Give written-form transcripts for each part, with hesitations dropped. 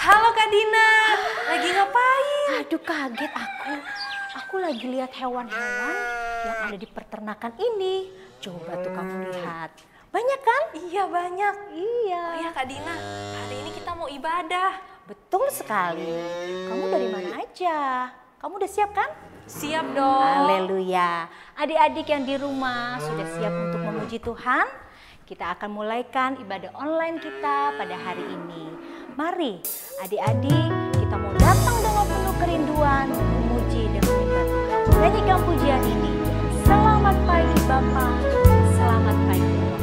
Halo Kak Dina, lagi ngapain? Aduh, kaget aku. Aku lagi lihat hewan-hewan yang ada di peternakan ini. Coba tuh kamu lihat. Banyak kan? Iya banyak. Iya. Oh ya Kak Dina, hari ini kita mau ibadah. Betul sekali. Kamu dari mana aja? Kamu udah siap kan? Siap dong. Haleluya. Adik-adik yang di rumah sudah siap untuk memuji Tuhan? Kita akan mulaikan ibadah online kita pada hari ini. Mari adik-adik, kita mau datang dengan penuh kerinduan memuji dan menyembah Tuhan. Nyanyikan pujian ini. Selamat pagi Bapa, selamat pagi Roh.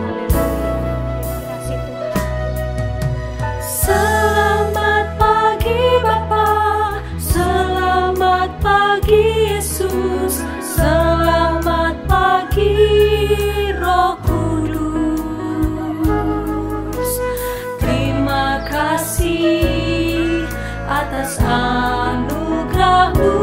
Haleluya. Terima kasih Tuhan. Selamat pagi Bapa, selamat pagi Yesus, selamat pagi Roh Kudus. Terima kasih atas anugerah-Mu.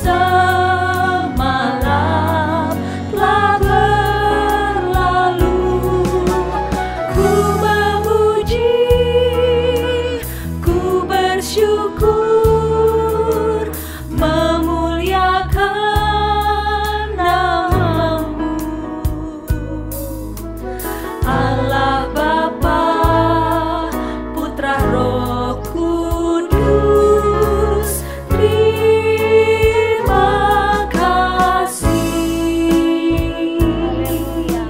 Semalam telah berlalu, ku memuji, ku bersyukur, memuliakan nama-Mu. Allah Bapa, Putra Roh Kudus, terima kasih. Haleluya.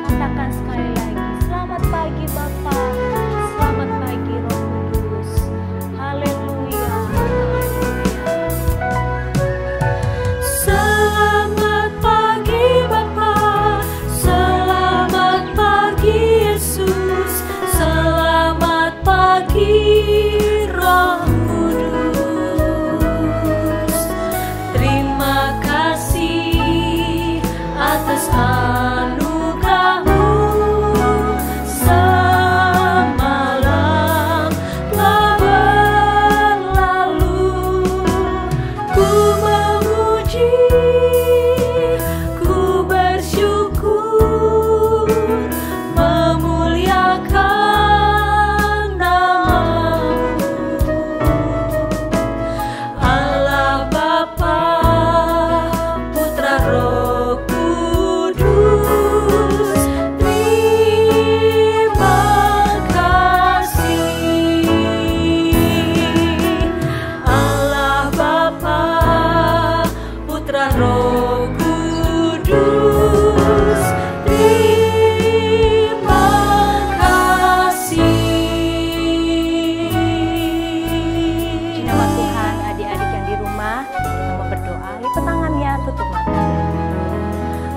Katakan sekali lagi, selamat pagi Bapa, selamat pagi Roh Kudus. Haleluya. Selamat pagi Bapa, selamat pagi Yesus, selamat pagi Roh Kudus. Terima kasih atas anugerah-Mu. Semalam telah berlalu, ku memuji, ku bersyukur, memuliakan nama-Mu. Allah Bapa, Putra Roh Kudus, terima kasih. Allah Bapa, Putra Roh Kudus, terima kasih. Puji nama Tuhan. Adik-adik yang di rumah, kita mau berdoa. Lipat tangannya, tutup mata.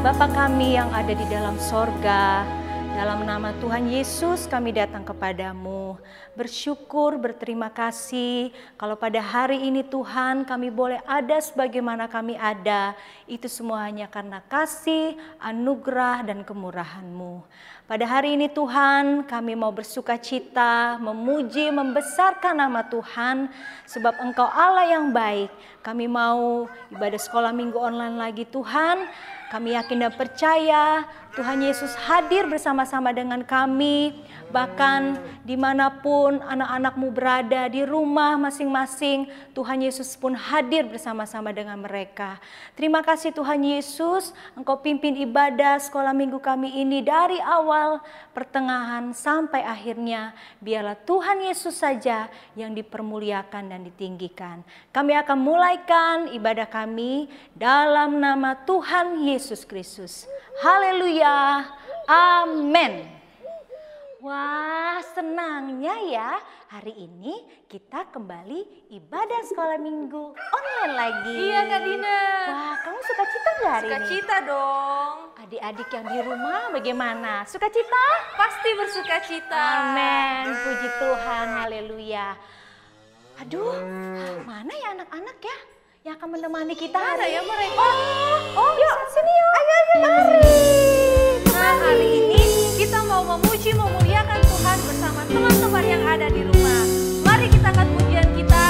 Bapa kami yang ada di dalam sorga, dalam nama Tuhan Yesus kami datang kepadamu. Bersyukur, berterima kasih kalau pada hari ini Tuhan kami boleh ada sebagaimana kami ada. Itu semua hanya karena kasih, anugerah dan kemurahan-Mu. Pada hari ini Tuhan kami mau bersuka cita, memuji, membesarkan nama Tuhan. Sebab Engkau Allah yang baik. Kami mau ibadah sekolah minggu online lagi Tuhan. Kami yakin dan percaya Tuhan Yesus hadir bersama-sama dengan kami. Bahkan dimanapun anak-anak-Mu berada, di rumah masing-masing, Tuhan Yesus pun hadir bersama-sama dengan mereka. Terima kasih Tuhan Yesus, Engkau pimpin ibadah sekolah minggu kami ini dari awal, pertengahan, sampai akhirnya. Biarlah Tuhan Yesus saja yang dipermuliakan dan ditinggikan. Kami akan mulaikan ibadah kami dalam nama Tuhan Yesus Kristus. Haleluya, amin. Wah, senangnya ya. Hari ini kita kembali ibadah sekolah minggu online lagi. Iya Kak Dina. Wah, kamu suka cita nggak hari ini? Sukacita dong. Adik-adik yang di rumah bagaimana? Suka cita? Pasti bersuka cita. Amin, puji Tuhan, haleluya. Aduh, mana ya anak-anak ya yang akan menemani kita Mana hari ya ini? mereka? Oh, yuk sini yuk. Ayo, mari. Nah, hari ini kita mau memuji, memuliakan Tuhan bersama teman-teman yang ada di rumah. Mari kita angkat pujian kita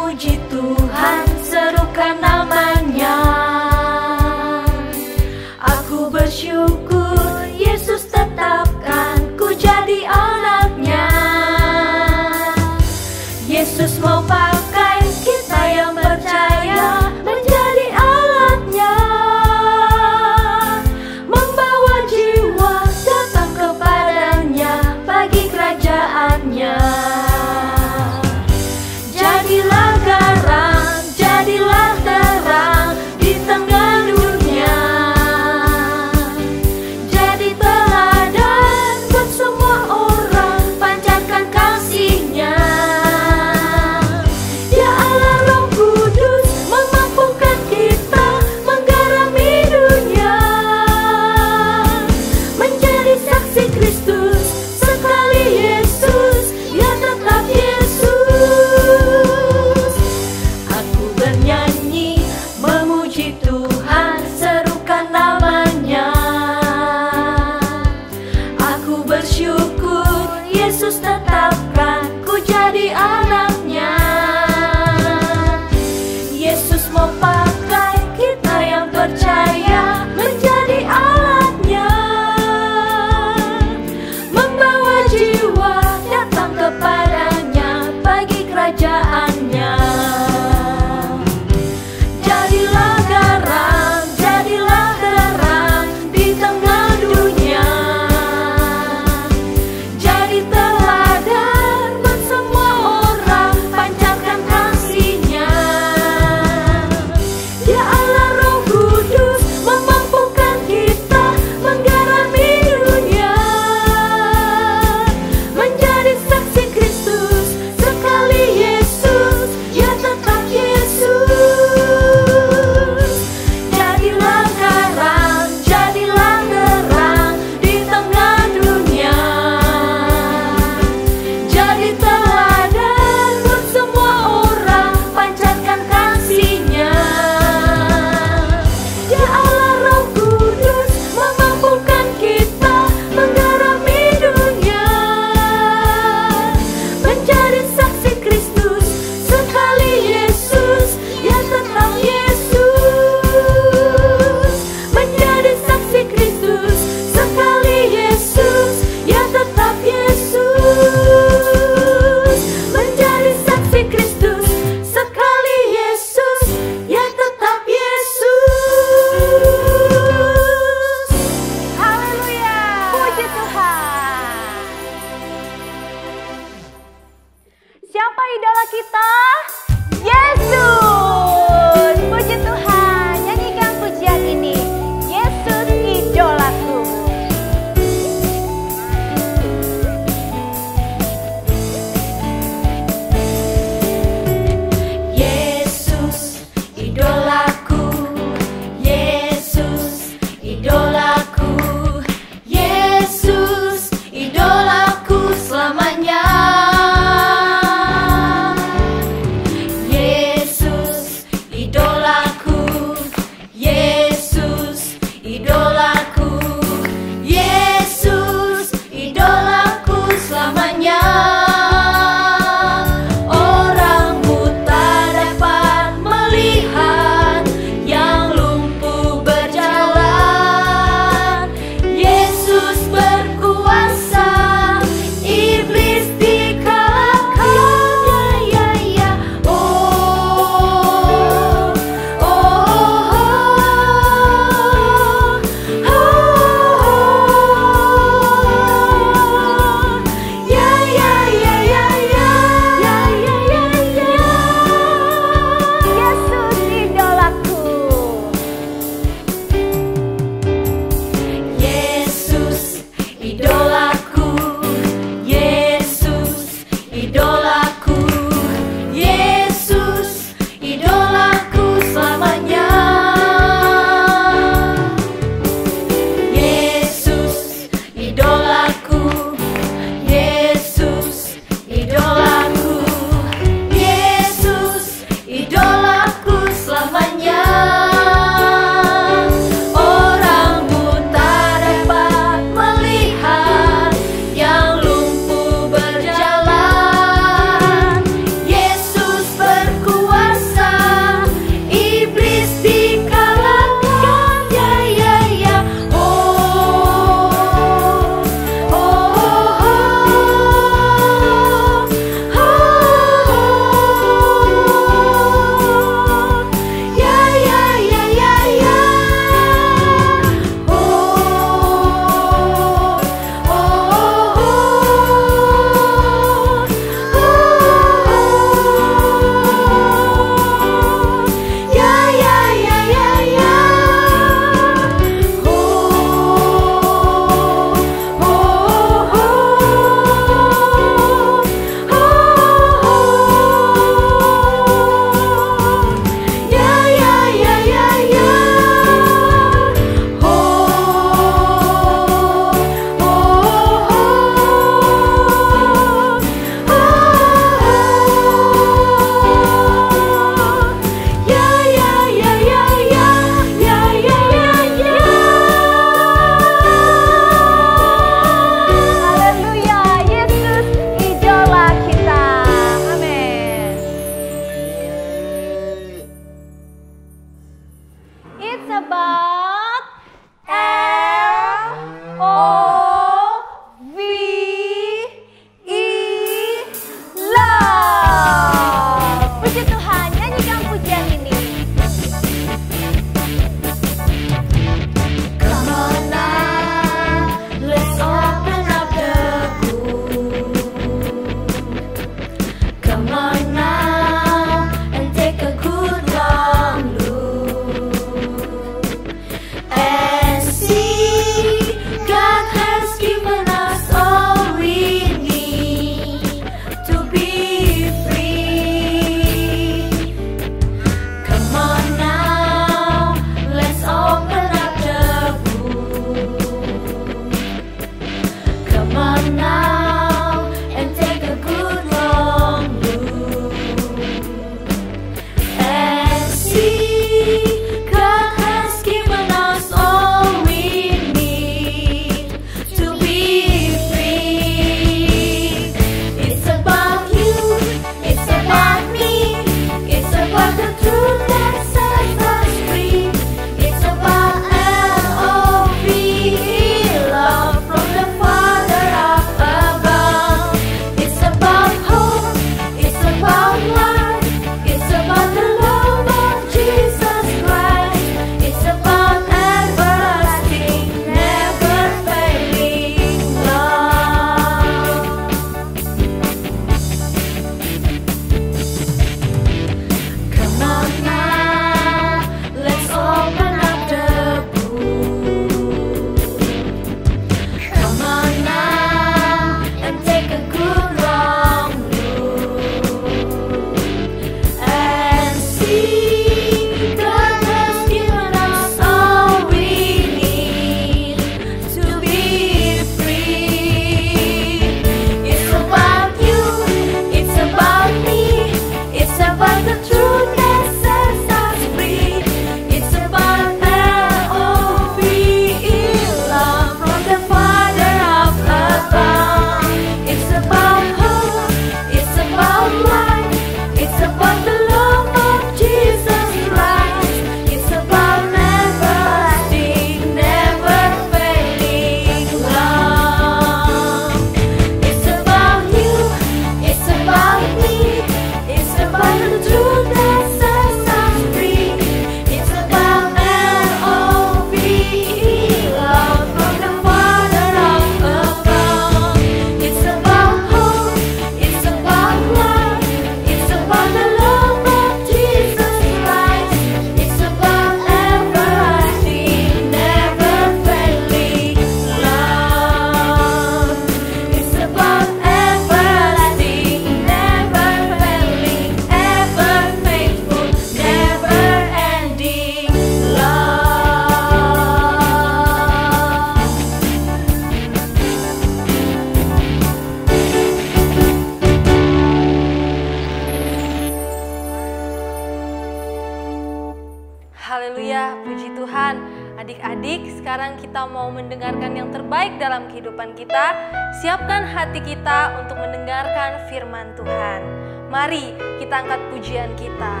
Adik-adik, sekarang kita mau mendengarkan yang terbaik dalam kehidupan kita. Siapkan hati kita untuk mendengarkan firman Tuhan. Mari kita angkat pujian kita.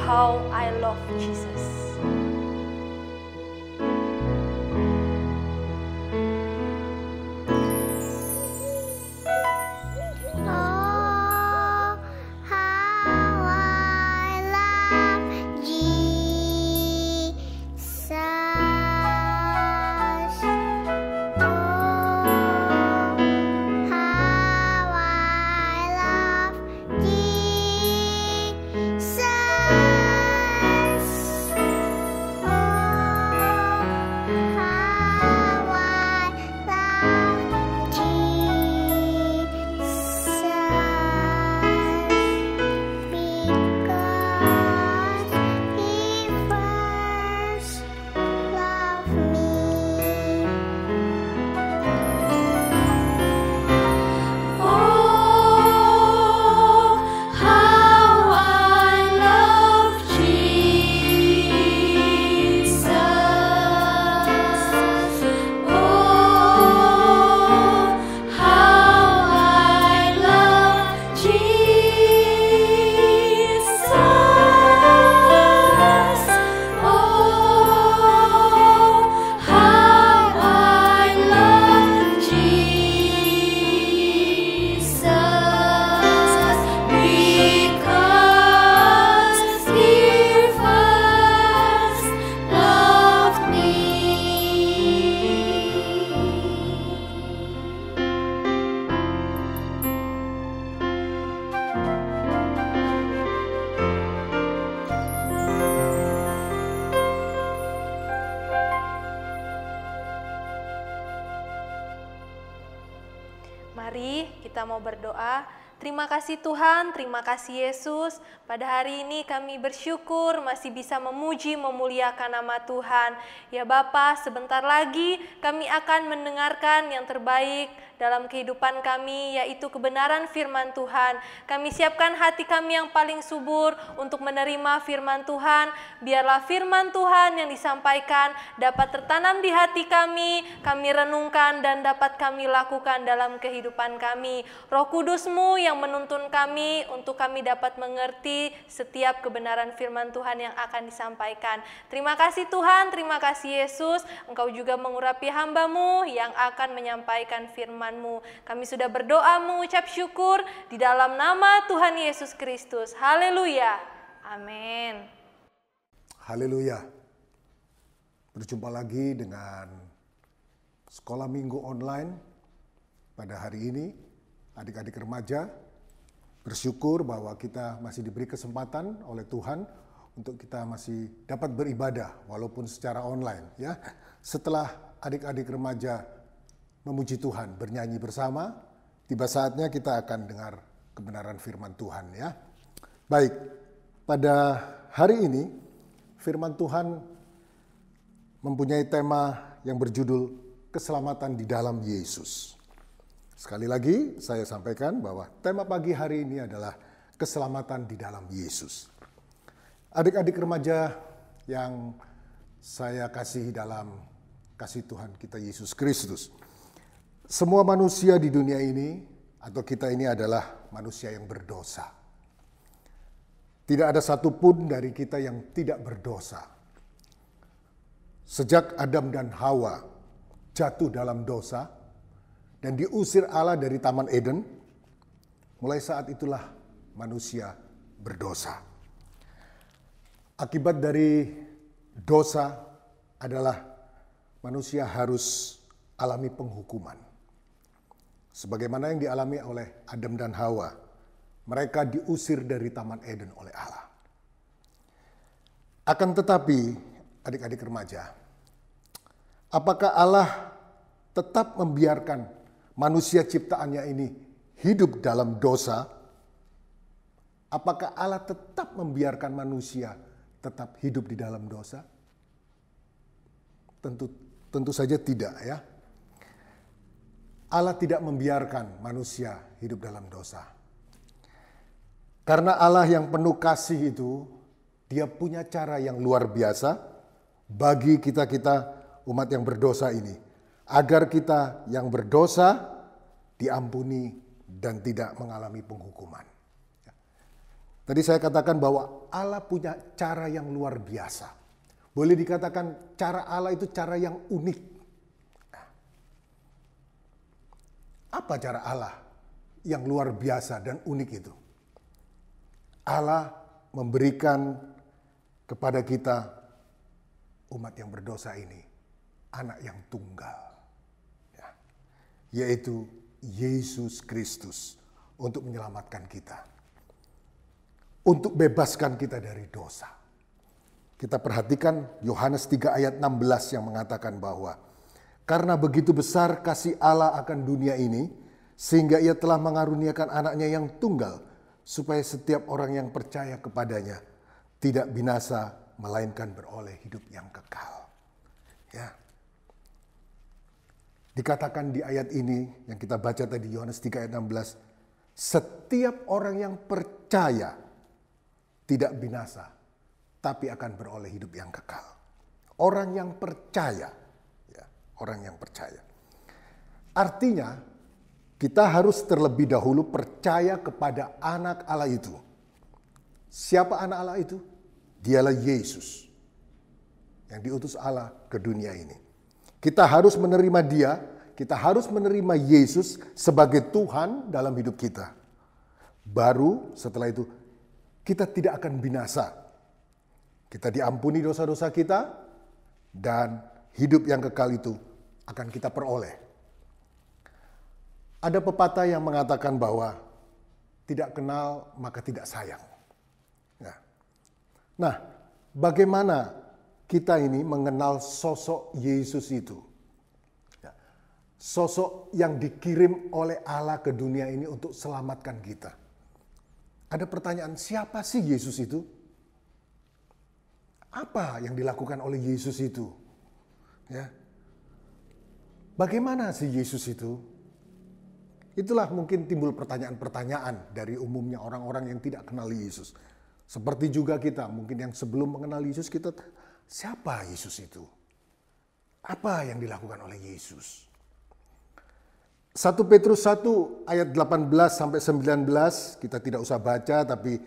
How I Love Jesus. Mari kita mau berdoa. Terima kasih Tuhan, terima kasih Yesus. Pada hari ini kami bersyukur masih bisa memuji, memuliakan nama Tuhan. Ya Bapa, sebentar lagi kami akan mendengarkan yang terbaik dalam kehidupan kami, yaitu kebenaran firman Tuhan. Kami siapkan hati kami yang paling subur untuk menerima firman Tuhan. Biarlah firman Tuhan yang disampaikan dapat tertanam di hati kami renungkan dan dapat kami lakukan dalam kehidupan kami. Roh Kudus-Mu yang menuntun kami untuk kami dapat mengerti setiap kebenaran firman Tuhan yang akan disampaikan. Terima kasih Tuhan, terima kasih Yesus. Engkau juga mengurapi hamba-Mu yang akan menyampaikan firman-Mu. Kami sudah berdoa mengucap syukur di dalam nama Tuhan Yesus Kristus. Haleluya. Amin. Haleluya. Berjumpa lagi dengan sekolah minggu online pada hari ini. Adik-adik remaja, bersyukur bahwa kita masih diberi kesempatan oleh Tuhan untuk kita masih dapat beribadah walaupun secara online, ya. Setelah adik-adik remaja memuji Tuhan, bernyanyi bersama, tiba saatnya kita akan dengar kebenaran firman Tuhan, ya. Baik, pada hari ini firman Tuhan mempunyai tema yang berjudul keselamatan di dalam Yesus. Sekali lagi saya sampaikan bahwa tema pagi hari ini adalah keselamatan di dalam Yesus. Adik-adik remaja yang saya kasihi dalam kasih Tuhan kita Yesus Kristus. Semua manusia di dunia ini atau kita ini adalah manusia yang berdosa. Tidak ada satupun dari kita yang tidak berdosa. Sejak Adam dan Hawa jatuh dalam dosa dan diusir Allah dari Taman Eden, mulai saat itulah manusia berdosa. Akibat dari dosa adalah manusia harus alami penghukuman. Sebagaimana yang dialami oleh Adam dan Hawa, mereka diusir dari Taman Eden oleh Allah. Akan tetapi, adik-adik remaja, apakah Allah tetap membiarkan manusia ciptaannya ini hidup dalam dosa? Apakah Allah tetap membiarkan manusia tetap hidup di dalam dosa? Tentu saja tidak, ya. Allah tidak membiarkan manusia hidup dalam dosa. Karena Allah yang penuh kasih itu, Dia punya cara yang luar biasa bagi kita-kita umat yang berdosa ini, agar kita yang berdosa diampuni dan tidak mengalami penghukuman. Tadi saya katakan bahwa Allah punya cara yang luar biasa. Boleh dikatakan cara Allah itu cara yang unik. Apa cara Allah yang luar biasa dan unik itu? Allah memberikan kepada kita umat yang berdosa ini anak yang tunggal, yaitu Yesus Kristus, untuk menyelamatkan kita, untuk bebaskan kita dari dosa. Kita perhatikan Yohanes 3 ayat 16 yang mengatakan bahwa karena begitu besar kasih Allah akan dunia ini, sehingga ia telah mengaruniakan anaknya yang tunggal, supaya setiap orang yang percaya kepadanya tidak binasa, melainkan beroleh hidup yang kekal. Ya. Dikatakan di ayat ini yang kita baca tadi, Yohanes 3 ayat 16, setiap orang yang percaya tidak binasa, tapi akan beroleh hidup yang kekal. Orang yang percaya, ya, orang yang percaya. Artinya, kita harus terlebih dahulu percaya kepada anak Allah itu. Siapa anak Allah itu? Dialah Yesus yang diutus Allah ke dunia ini. Kita harus menerima Dia, kita harus menerima Yesus sebagai Tuhan dalam hidup kita. Baru setelah itu kita tidak akan binasa. Kita diampuni dosa-dosa kita dan hidup yang kekal itu akan kita peroleh. Ada pepatah yang mengatakan bahwa tidak kenal maka tidak sayang. Nah, bagaimana kita ini mengenal sosok Yesus itu? Sosok yang dikirim oleh Allah ke dunia ini untuk selamatkan kita. Ada pertanyaan, siapa sih Yesus itu? Apa yang dilakukan oleh Yesus itu? Ya. Bagaimana sih Yesus itu? Itulah mungkin timbul pertanyaan-pertanyaan dari umumnya orang-orang yang tidak kenal Yesus. Seperti juga kita, mungkin yang sebelum mengenal Yesus, kita, siapa Yesus itu? Apa yang dilakukan oleh Yesus? 1 Petrus 1 ayat 18 sampai 19, kita tidak usah baca, tapi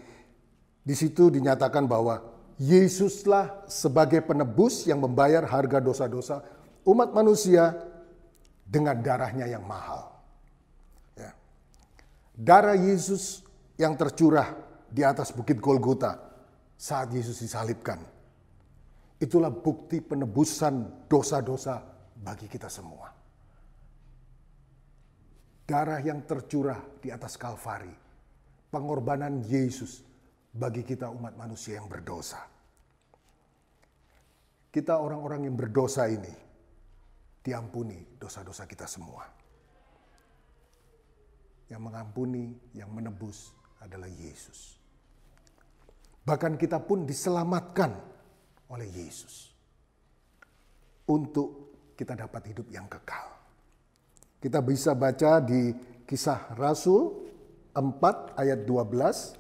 di situ dinyatakan bahwa Yesuslah sebagai penebus yang membayar harga dosa-dosa umat manusia dengan darahnya yang mahal. Ya. Darah Yesus yang tercurah di atas bukit Golgota saat Yesus disalibkan. Itulah bukti penebusan dosa-dosa bagi kita semua. Darah yang tercurah di atas Kalvari. Pengorbanan Yesus bagi kita umat manusia yang berdosa. Kita orang-orang yang berdosa ini diampuni dosa-dosa kita semua. Yang mengampuni, yang menebus adalah Yesus. Bahkan kita pun diselamatkan oleh Yesus untuk kita dapat hidup yang kekal. Kita bisa baca di Kisah Rasul 4 ayat 12.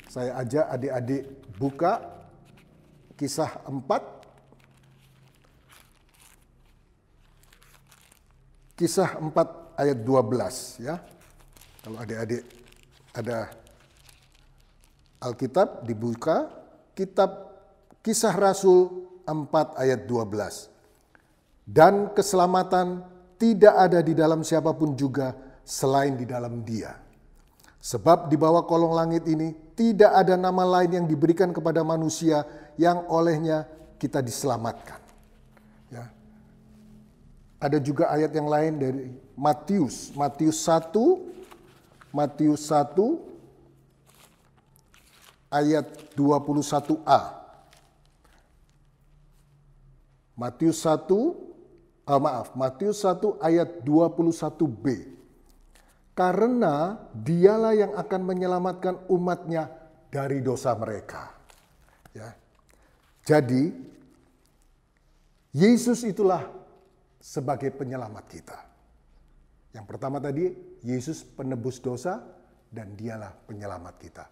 Saya ajak adik-adik buka Kisah 4. Kisah 4 ayat 12 ya. Kalau adik-adik ada Alkitab dibuka, kitab Kisah Rasul 4 ayat 12. Dan keselamatan tidak ada di dalam siapapun juga selain di dalam Dia. Sebab di bawah kolong langit ini tidak ada nama lain yang diberikan kepada manusia yang olehnya kita diselamatkan. Ya. Ada juga ayat yang lain dari Matius 1 ayat 21a. Matius 1 ayat 21b. Karena Dialah yang akan menyelamatkan umatnya dari dosa mereka. Ya. Jadi Yesus itulah sebagai penyelamat kita. Yang pertama tadi, Yesus penebus dosa dan Dialah penyelamat kita.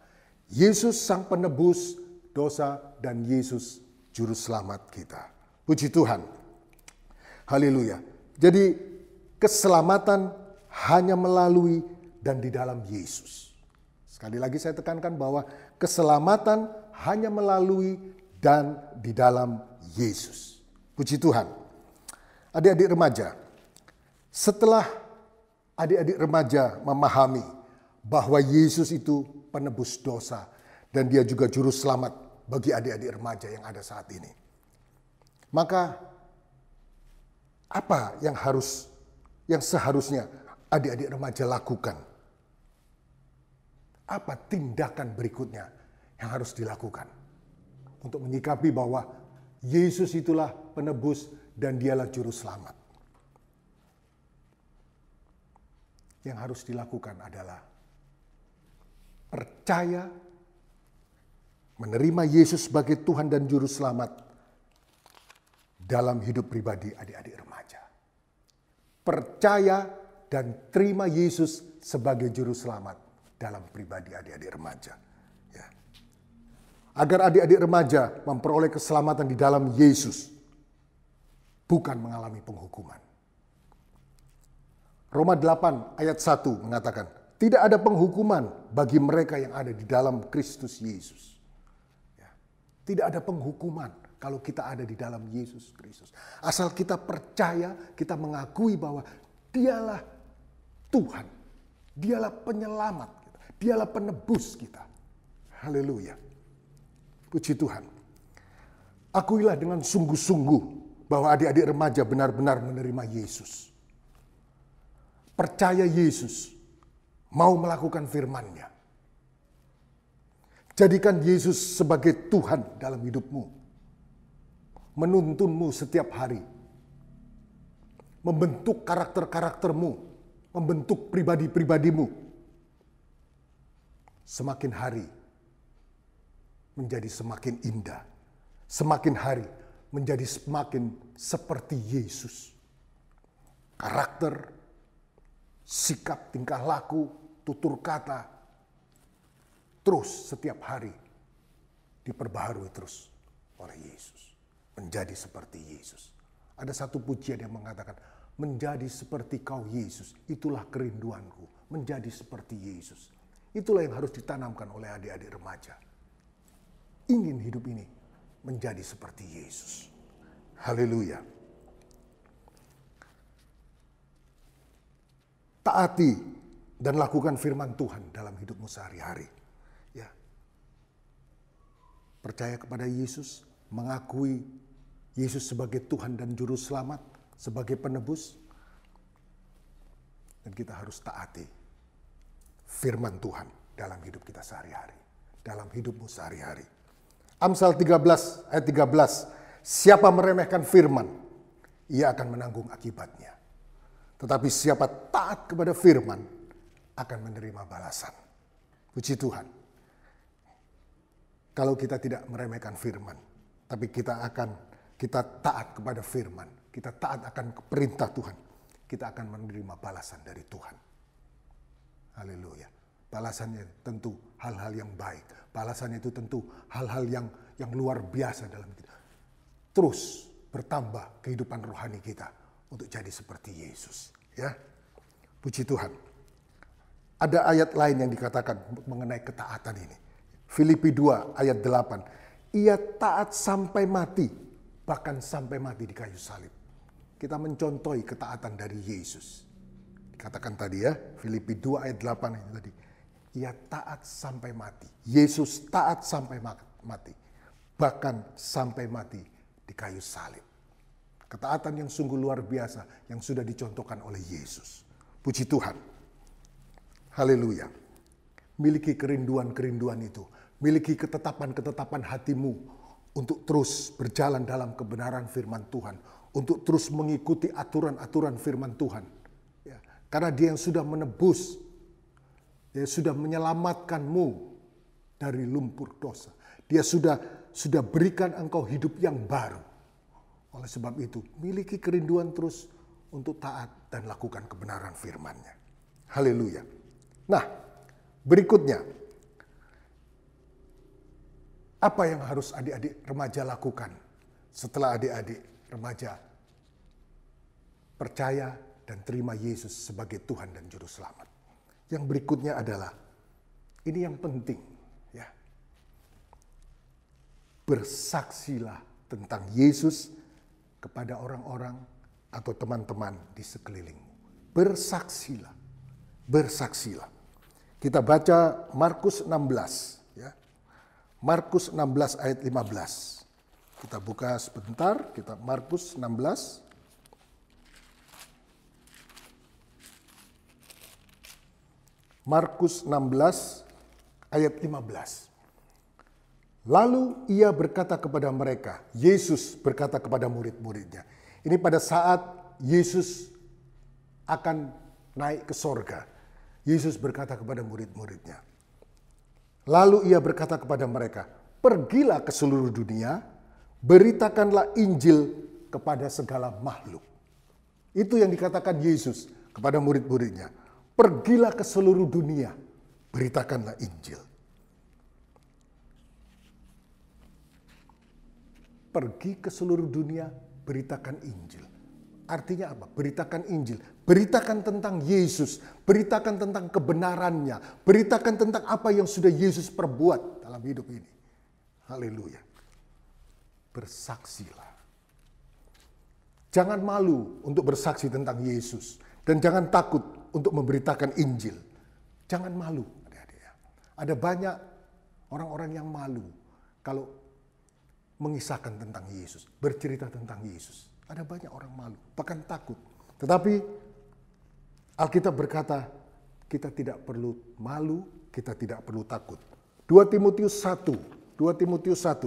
Yesus sang penebus dosa dan Yesus juru selamat kita. Puji Tuhan. Haleluya. Jadi keselamatan hanya melalui dan di dalam Yesus. Sekali lagi saya tekankan bahwa keselamatan hanya melalui dan di dalam Yesus. Puji Tuhan. Adik-adik remaja, setelah adik-adik remaja memahami bahwa Yesus itu penebus dosa dan dia juga juru selamat bagi adik-adik remaja yang ada saat ini, maka apa yang seharusnya adik-adik remaja lakukan? Apa tindakan berikutnya yang harus dilakukan untuk menyikapi bahwa Yesus itulah penebus dan dialah juru selamat? Yang harus dilakukan adalah percaya, menerima Yesus sebagai Tuhan dan juru selamat dalam hidup pribadi adik-adik remaja. Percaya dan terima Yesus sebagai juru selamat dalam pribadi adik-adik remaja. Ya. Agar adik-adik remaja memperoleh keselamatan di dalam Yesus, bukan mengalami penghukuman. Roma 8 ayat 1 mengatakan, tidak ada penghukuman bagi mereka yang ada di dalam Kristus Yesus. Ya. Tidak ada penghukuman kalau kita ada di dalam Yesus Kristus. Asal kita percaya, kita mengakui bahwa dialah Tuhan. Dialah penyelamat kita. Dialah penebus kita. Haleluya. Puji Tuhan. Akuilah dengan sungguh-sungguh bahwa adik-adik remaja benar-benar menerima Yesus. Percaya Yesus. Mau melakukan firman-Nya. Jadikan Yesus sebagai Tuhan dalam hidupmu. Menuntunmu setiap hari. Membentuk karakter-karaktermu. Membentuk pribadi-pribadimu. Semakin hari menjadi semakin indah. Semakin hari menjadi semakin seperti Yesus. Karakter, sikap, tingkah laku, tutur kata, terus setiap hari diperbaharui terus oleh Yesus. Menjadi seperti Yesus. Ada satu pujian yang mengatakan, menjadi seperti kau Yesus, itulah kerinduanku. Menjadi seperti Yesus. Itulah yang harus ditanamkan oleh adik-adik remaja. Ingin hidup ini menjadi seperti Yesus. Haleluya. Taati dan lakukan firman Tuhan dalam hidupmu sehari-hari. Ya. Percaya kepada Yesus, mengakui Yesus sebagai Tuhan dan Juru Selamat, sebagai penebus. Dan kita harus taati firman Tuhan dalam hidup kita sehari-hari. Dalam hidupmu sehari-hari. Amsal 13 ayat 13. Siapa meremehkan firman, ia akan menanggung akibatnya. Tetapi siapa taat kepada firman, akan menerima balasan. Puji Tuhan. Kalau kita tidak meremehkan firman, tapi kita taat kepada firman, kita taat akan perintah Tuhan, kita akan menerima balasan dari Tuhan. Haleluya. Balasannya tentu hal-hal yang baik. Balasannya itu tentu hal-hal yang luar biasa dalam kita. Terus bertambah kehidupan rohani kita untuk jadi seperti Yesus. Ya, puji Tuhan. Ada ayat lain yang dikatakan mengenai ketaatan ini. Filipi 2 ayat 8. Ia taat sampai mati, bahkan sampai mati di kayu salib. Kita mencontohi ketaatan dari Yesus. Dikatakan tadi ya, Filipi 2 ayat 8 itu tadi. Ia taat sampai mati. Yesus taat sampai mati. Bahkan sampai mati di kayu salib. Ketaatan yang sungguh luar biasa yang sudah dicontohkan oleh Yesus. Puji Tuhan. Haleluya. Miliki kerinduan-kerinduan itu. Miliki ketetapan-ketetapan hatimu untuk terus berjalan dalam kebenaran firman Tuhan. Untuk terus mengikuti aturan-aturan firman Tuhan. Ya, karena dia yang sudah menebus. Dia sudah menyelamatkanmu dari lumpur dosa. Dia sudah berikan engkau hidup yang baru. Oleh sebab itu, miliki kerinduan terus untuk taat dan lakukan kebenaran firman-Nya. Haleluya. Nah, berikutnya. Apa yang harus adik-adik remaja lakukan setelah adik-adik remaja percaya dan terima Yesus sebagai Tuhan dan Juru Selamat. Yang berikutnya adalah, ini yang penting ya. Bersaksilah tentang Yesus kepada orang-orang atau teman-teman di sekelilingmu. Bersaksilah. Bersaksilah. Kita baca Markus 16 ya. Markus 16 ayat 15. Kita buka sebentar, kita Markus 16. Markus 16 ayat 15. Lalu ia berkata kepada mereka, Yesus berkata kepada murid-muridnya. Ini pada saat Yesus akan naik ke sorga. Yesus berkata kepada murid-muridnya. Lalu ia berkata kepada mereka, pergilah ke seluruh dunia, beritakanlah Injil kepada segala makhluk. Itu yang dikatakan Yesus kepada murid-muridnya. Pergilah ke seluruh dunia, beritakanlah Injil. Pergi ke seluruh dunia, beritakan Injil. Artinya apa? Beritakan Injil. Beritakan tentang Yesus. Beritakan tentang kebenarannya. Beritakan tentang apa yang sudah Yesus perbuat dalam hidup ini. Haleluya. Bersaksilah. Jangan malu untuk bersaksi tentang Yesus. Dan jangan takut untuk memberitakan Injil. Jangan malu. Ada banyak orang-orang yang malu kalau mengisahkan tentang Yesus, bercerita tentang Yesus. Ada banyak orang malu, bahkan takut. Tetapi Alkitab berkata, kita tidak perlu malu, kita tidak perlu takut. 2 Timotius 1,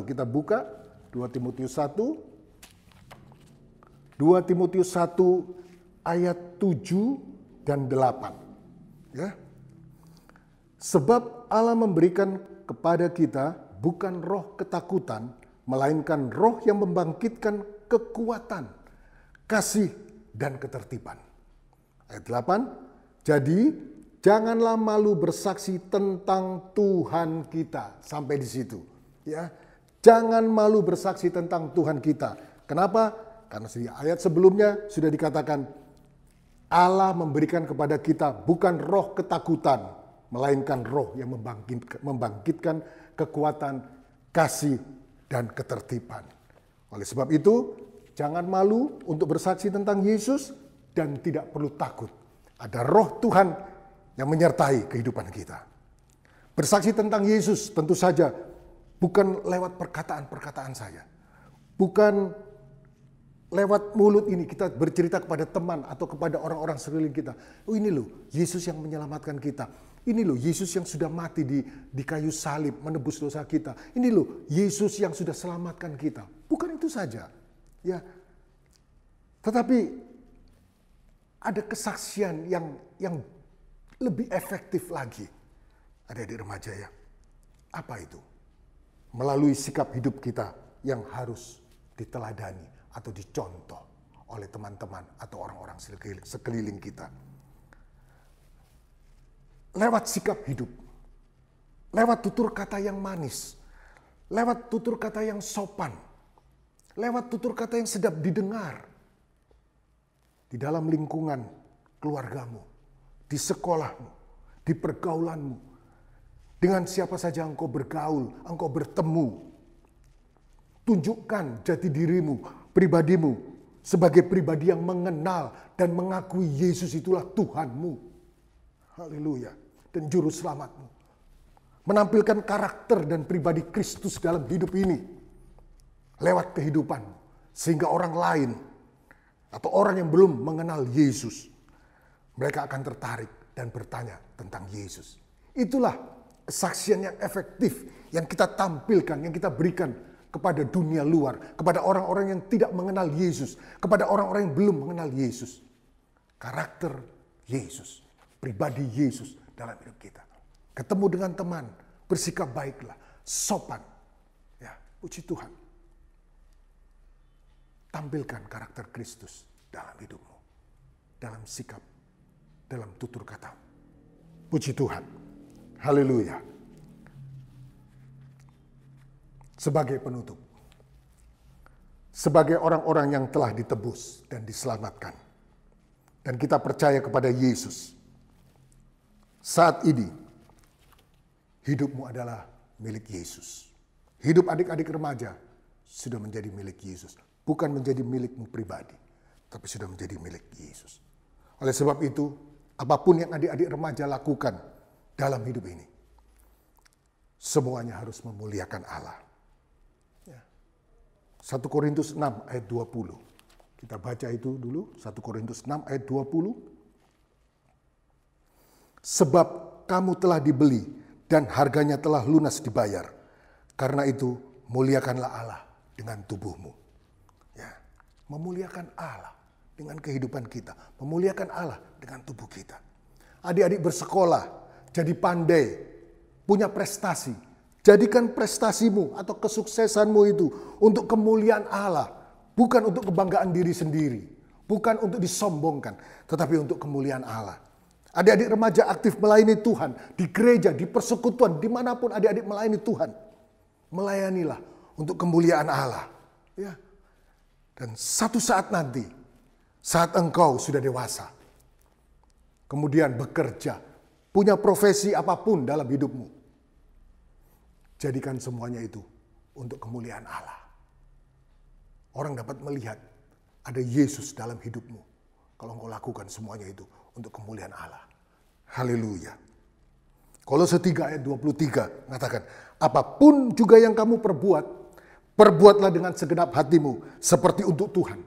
kita buka 2 Timotius 1. 2 Timotius 1 ayat 7 dan 8. Ya. Sebab Allah memberikan kepada kita bukan roh ketakutan, melainkan roh yang membangkitkan kekuatan, kasih, dan ketertiban. Ayat 8, jadi janganlah malu bersaksi tentang Tuhan kita. Sampai di situ. Ya, jangan malu bersaksi tentang Tuhan kita. Kenapa? Karena di ayat sebelumnya sudah dikatakan, Allah memberikan kepada kita bukan roh ketakutan, melainkan roh yang membangkitkan kekuatan, kasih, dan ketertiban. Oleh sebab itu, jangan malu untuk bersaksi tentang Yesus dan tidak perlu takut. Ada roh Tuhan yang menyertai kehidupan kita. Bersaksi tentang Yesus tentu saja bukan lewat perkataan-perkataan saya. Bukan lewat mulut ini kita bercerita kepada teman atau kepada orang-orang sekeliling kita. Oh ini loh, Yesus yang menyelamatkan kita. Ini loh Yesus yang sudah mati di kayu salib menebus dosa kita. Ini loh Yesus yang sudah selamatkan kita. Bukan itu saja. Ya. Tetapi ada kesaksian yang lebih efektif lagi. Adik-adik remaja ya. Apa itu? Melalui sikap hidup kita yang harus diteladani atau dicontoh oleh teman-teman atau orang-orang sekeliling kita. Lewat sikap hidup, lewat tutur kata yang manis, lewat tutur kata yang sopan, lewat tutur kata yang sedap didengar, di dalam lingkungan keluargamu, di sekolahmu, di pergaulanmu, dengan siapa saja engkau bergaul, engkau bertemu, tunjukkan jati dirimu, pribadimu, sebagai pribadi yang mengenal dan mengakui Yesus itulah Tuhanmu. Haleluya. Dan juru selamatmu. Menampilkan karakter dan pribadi Kristus dalam hidup ini. Lewat kehidupan. Sehingga orang lain atau orang yang belum mengenal Yesus, mereka akan tertarik dan bertanya tentang Yesus. Itulah kesaksian yang efektif yang kita tampilkan, yang kita berikan kepada dunia luar, kepada orang-orang yang tidak mengenal Yesus, kepada orang-orang yang belum mengenal Yesus. Karakter Yesus, pribadi Yesus dalam hidup kita. Ketemu dengan teman, bersikap baiklah, sopan. Ya, puji Tuhan. Tampilkan karakter Kristus dalam hidupmu, dalam sikap, dalam tutur kata. Puji Tuhan. Haleluya. Sebagai penutup, sebagai orang-orang yang telah ditebus dan diselamatkan. Dan kita percaya kepada Yesus. Saat ini, hidupmu adalah milik Yesus. Hidup adik-adik remaja sudah menjadi milik Yesus. Bukan menjadi milikmu pribadi, tapi sudah menjadi milik Yesus. Oleh sebab itu, apapun yang adik-adik remaja lakukan dalam hidup ini, semuanya harus memuliakan Allah. 1 Korintus 6 ayat 20. Kita baca itu dulu, 1 Korintus 6 ayat 20. Sebab kamu telah dibeli dan harganya telah lunas dibayar. Karena itu muliakanlah Allah dengan tubuhmu. Ya, memuliakan Allah dengan kehidupan kita. Memuliakan Allah dengan tubuh kita. Adik-adik bersekolah, jadi pandai, punya prestasi. Jadikan prestasimu atau kesuksesanmu itu untuk kemuliaan Allah. Bukan untuk kebanggaan diri sendiri. Bukan untuk disombongkan. Tetapi untuk kemuliaan Allah. Adik-adik remaja aktif melayani Tuhan. Di gereja, di persekutuan, dimanapun adik-adik melayani Tuhan. Melayanilah untuk kemuliaan Allah. Ya. Dan satu saat nanti, saat engkau sudah dewasa. Kemudian bekerja. Punya profesi apapun dalam hidupmu. Jadikan semuanya itu untuk kemuliaan Allah. Orang dapat melihat ada Yesus dalam hidupmu. Kalau engkau lakukan semuanya itu untuk kemuliaan Allah. Haleluya. Kolose 3 ayat 23 mengatakan, apapun juga yang kamu perbuat, perbuatlah dengan segenap hatimu seperti untuk Tuhan,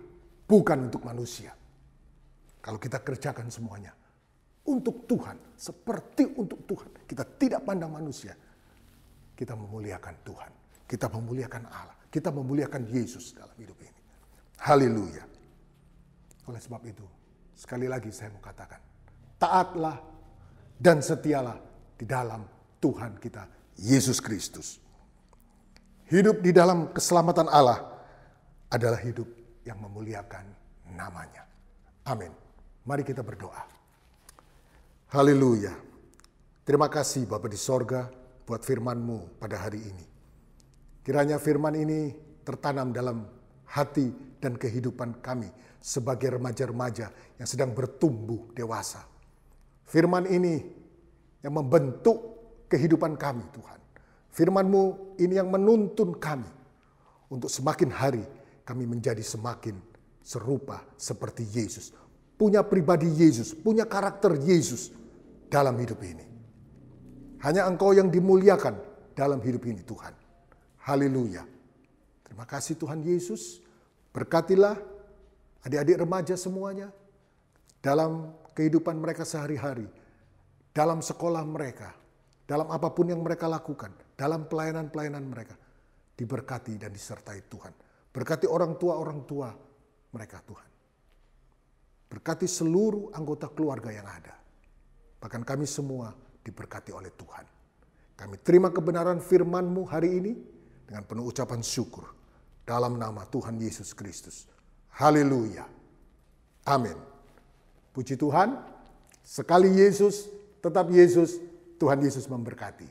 bukan untuk manusia. Kalau kita kerjakan semuanya untuk Tuhan, seperti untuk Tuhan, kita tidak pandang manusia. Kita memuliakan Tuhan. Kita memuliakan Allah. Kita memuliakan Yesus dalam hidup ini. Haleluya. Oleh sebab itu, sekali lagi saya mau katakan, taatlah dan setialah di dalam Tuhan kita, Yesus Kristus. Hidup di dalam keselamatan Allah adalah hidup yang memuliakan namanya. Amin. Mari kita berdoa. Haleluya. Terima kasih Bapa di sorga, buat firman-Mu pada hari ini. Kiranya firman ini tertanam dalam hati dan kehidupan kami sebagai remaja-remaja yang sedang bertumbuh dewasa. Firman ini yang membentuk kehidupan kami Tuhan. Firman-Mu ini yang menuntun kami untuk semakin hari kami menjadi semakin serupa seperti Yesus. Punya pribadi Yesus, punya karakter Yesus dalam hidup ini. Hanya Engkau yang dimuliakan dalam hidup ini Tuhan. Haleluya. Terima kasih Tuhan Yesus. Berkatilah adik-adik remaja semuanya. Dalam kehidupan mereka sehari-hari. Dalam sekolah mereka. Dalam apapun yang mereka lakukan. Dalam pelayanan-pelayanan mereka. Diberkati dan disertai Tuhan. Berkati orang tua mereka Tuhan. Berkati seluruh anggota keluarga yang ada. Bahkan kami semua diberkati oleh Tuhan. Kami terima kebenaran firman-Mu hari ini dengan penuh ucapan syukur. Dalam nama Tuhan Yesus Kristus. Haleluya. Amin. Puji Tuhan. Sekali Yesus, tetap Yesus. Tuhan Yesus memberkati.